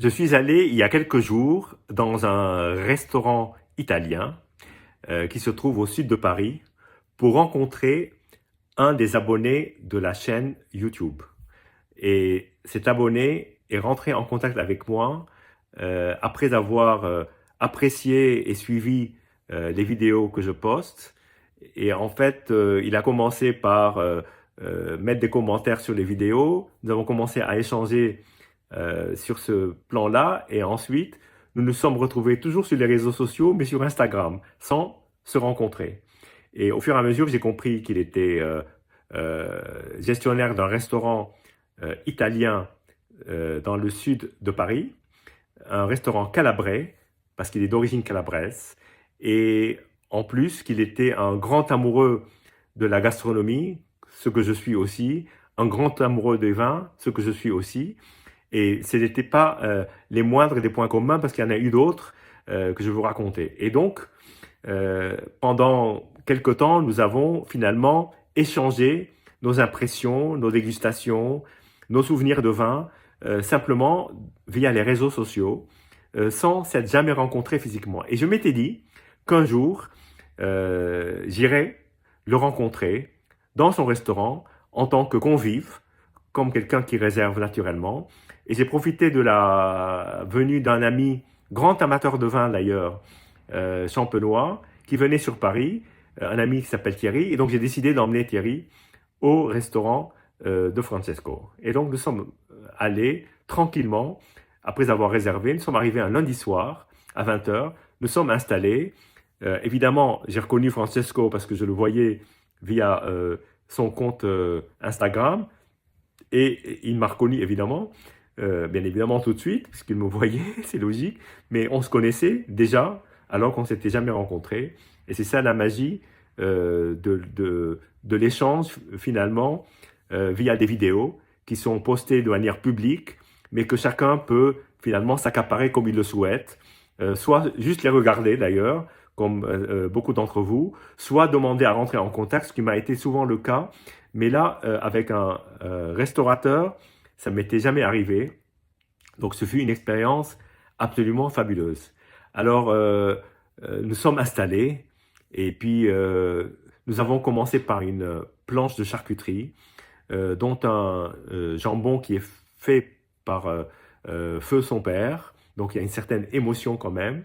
Je suis allé il y a quelques jours dans un restaurant italien qui se trouve au sud de Paris pour rencontrer un des abonnés de la chaîne YouTube. Et cet abonné est rentré en contact avec moi après avoir apprécié et suivi les vidéos que je poste. Et en fait, il a commencé par mettre des commentaires sur les vidéos. Nous avons commencé à échanger sur ce plan-là. Et ensuite, nous nous sommes retrouvés toujours sur les réseaux sociaux, mais sur Instagram, sans se rencontrer. Et au fur et à mesure, j'ai compris qu'il était gestionnaire d'un restaurant italien dans le sud de Paris, un restaurant calabrais, parce qu'il est d'origine calabraise, et en plus qu'il était un grand amoureux de la gastronomie, ce que je suis aussi, un grand amoureux des vins, ce que je suis aussi, et ce n'étaient pas les moindres des points communs, parce qu'il y en a eu d'autres que je vais vous raconter. Et donc, pendant quelque temps, nous avons finalement échangé nos impressions, nos dégustations, nos souvenirs de vin, simplement via les réseaux sociaux, sans s'être jamais rencontrés physiquement. Et je m'étais dit qu'un jour, j'irais le rencontrer dans son restaurant en tant que convive, comme quelqu'un qui réserve naturellement. Et j'ai profité de la venue d'un ami, grand amateur de vin d'ailleurs, champenois, qui venait sur Paris, un ami qui s'appelle Thierry, et donc j'ai décidé d'emmener Thierry au restaurant de Francesco. Et donc nous sommes allés tranquillement, après avoir réservé, nous sommes arrivés un lundi soir à 20h, nous sommes installés. Évidemment, j'ai reconnu Francesco parce que je le voyais via son compte Instagram, et il m'a reconnu évidemment, bien évidemment tout de suite, puisqu'il me voyait, c'est logique, mais on se connaissait déjà, alors qu'on ne s'était jamais rencontrés. Et c'est ça la magie de l'échange finalement via des vidéos qui sont postées de manière publique, mais que chacun peut finalement s'accaparer comme il le souhaite, soit juste les regarder d'ailleurs, comme beaucoup d'entre vous, soit demander à rentrer en contact, ce qui m'a été souvent le cas. Mais là, avec un restaurateur, ça ne m'était jamais arrivé. Donc ce fut une expérience absolument fabuleuse. Alors, nous sommes installés et puis nous avons commencé par une planche de charcuterie, dont un jambon qui est fait par feu son père. Donc il y a une certaine émotion quand même.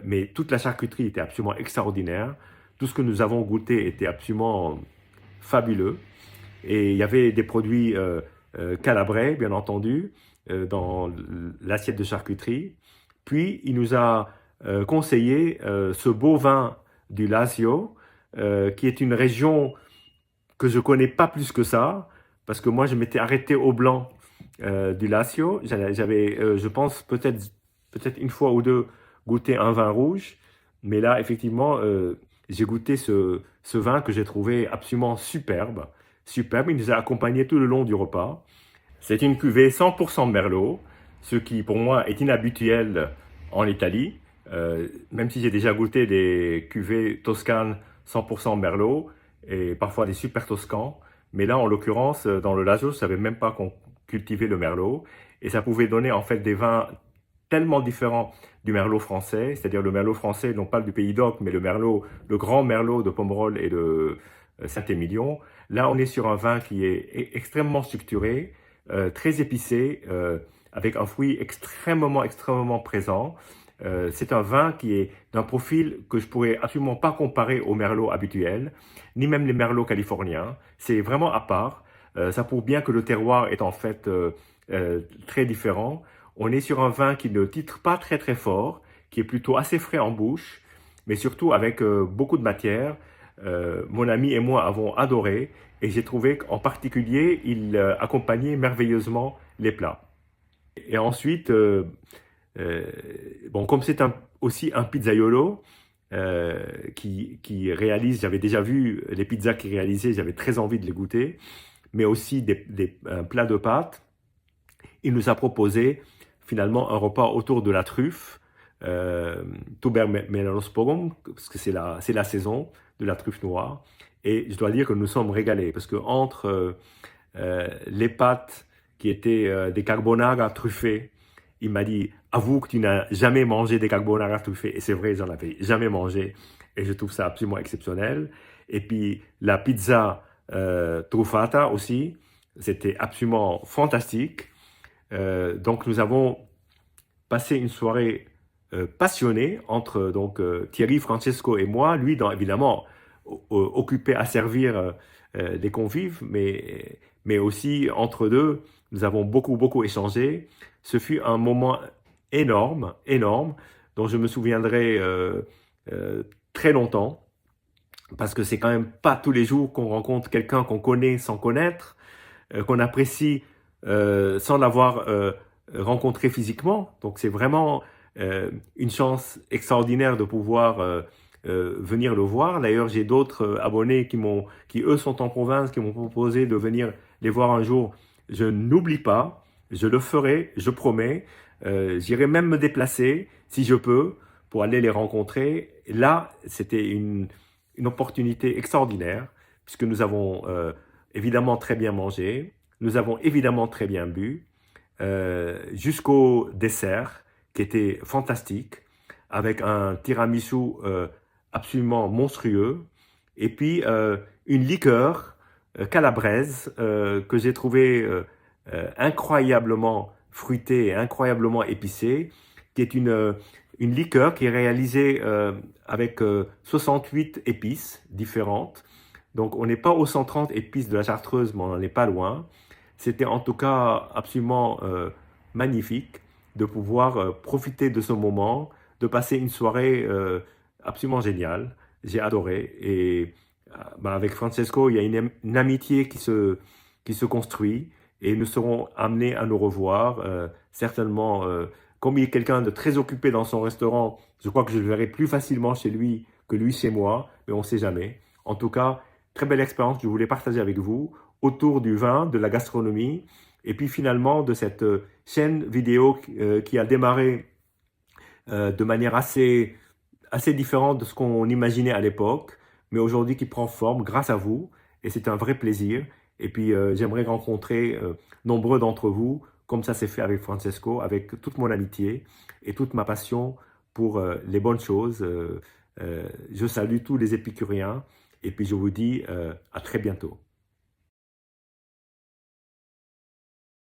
Mais toute la charcuterie était absolument extraordinaire. Tout ce que nous avons goûté était absolument fabuleux. Et il y avait des produits calabrais, bien entendu, dans l'assiette de charcuterie. Puis, il nous a conseillé ce beau vin du Lazio, qui est une région que je connais pas plus que ça, parce que moi, je m'étais arrêté au blanc du Lazio. J'avais, je pense, peut-être une fois ou deux goûté un vin rouge, mais là, effectivement, j'ai goûté ce vin que j'ai trouvé absolument superbe. Superbe, il nous a accompagnés tout le long du repas. C'est une cuvée 100% Merlot, ce qui pour moi est inhabituel en Italie. Même si j'ai déjà goûté des cuvées toscanes 100% Merlot et parfois des super toscans. Mais là, en l'occurrence, dans le Lazio, je ne savais même pas qu'on cultivait le Merlot. Et ça pouvait donner en fait des vins tellement différents du Merlot français, c'est-à-dire le Merlot français, non pas du Pays d'Oc, mais le Merlot, le grand Merlot de Pomerol et de Saint-Émilion. Là, on est sur un vin qui est extrêmement structuré, très épicé, avec un fruit extrêmement présent. C'est un vin qui est d'un profil que je pourrais absolument pas comparer au Merlot habituel, ni même les Merlots californiens. C'est vraiment à part. Ça prouve bien que le terroir est en fait très différent. On est sur un vin qui ne titre pas très fort, qui est plutôt assez frais en bouche, mais surtout avec beaucoup de matière. Mon ami et moi avons adoré, et j'ai trouvé qu'en particulier, il accompagnait merveilleusement les plats. Et ensuite, euh, bon, comme c'est aussi un pizzaiolo qui réalise, j'avais déjà vu les pizzas qu'il réalisait, j'avais très envie de les goûter, mais aussi un plat de pâtes. Il nous a proposé finalement un repas autour de la truffe, Tuber Melanosporum, parce que c'est la saison de la truffe noire. Et je dois dire que nous sommes régalés, parce que entre les pâtes qui étaient des carbonara truffés il m'a dit, avoue que tu n'as jamais mangé des carbonara truffés. Et c'est vrai, j'en avais jamais mangé. Et je trouve ça absolument exceptionnel. Et puis la pizza truffata aussi, c'était absolument fantastique. Donc nous avons passé une soirée passionnée entre Thierry, Francesco et moi. Lui, évidemment, occupé à servir des convives, mais aussi entre deux, nous avons beaucoup échangé. Ce fut un moment énorme, dont je me souviendrai euh, très longtemps, parce que c'est quand même pas tous les jours qu'on rencontre quelqu'un qu'on connaît sans connaître, qu'on apprécie sans l'avoir rencontré physiquement. Donc c'est vraiment une chance extraordinaire de pouvoir venir le voir. D'ailleurs, j'ai d'autres abonnés qui eux sont en province, qui m'ont proposé de venir les voir un jour. Je n'oublie pas, je le ferai, je promets. J'irai même me déplacer si je peux pour aller les rencontrer. Là, c'était une opportunité extraordinaire puisque nous avons évidemment très bien mangé, nous avons évidemment très bien bu, jusqu'au dessert qui était fantastique, avec un tiramisu absolument monstrueux, et puis une liqueur calabraise que j'ai trouvé incroyablement fruitée et incroyablement épicée, qui est une liqueur qui est réalisée avec 68 épices différentes. Donc on n'est pas aux 130 épices de la Chartreuse, mais on n'en est pas loin. C'était en tout cas absolument magnifique de pouvoir profiter de ce moment, de passer une soirée absolument géniale. J'ai adoré. Et avec Francesco, il y a une amitié qui se construit et nous serons amenés à nous revoir. Certainement, comme il est quelqu'un de très occupé dans son restaurant, je crois que je le verrai plus facilement chez lui que lui chez moi, mais on ne sait jamais. En tout cas, très belle expérience que je voulais partager avec vous autour du vin, de la gastronomie, et puis finalement de cette chaîne vidéo qui a démarré de manière assez différente de ce qu'on imaginait à l'époque, mais aujourd'hui qui prend forme grâce à vous, et c'est un vrai plaisir. Et puis j'aimerais rencontrer nombreux d'entre vous, comme ça s'est fait avec Francesco, avec toute mon amitié et toute ma passion pour les bonnes choses. Je salue tous les épicuriens, et puis je vous dis à très bientôt.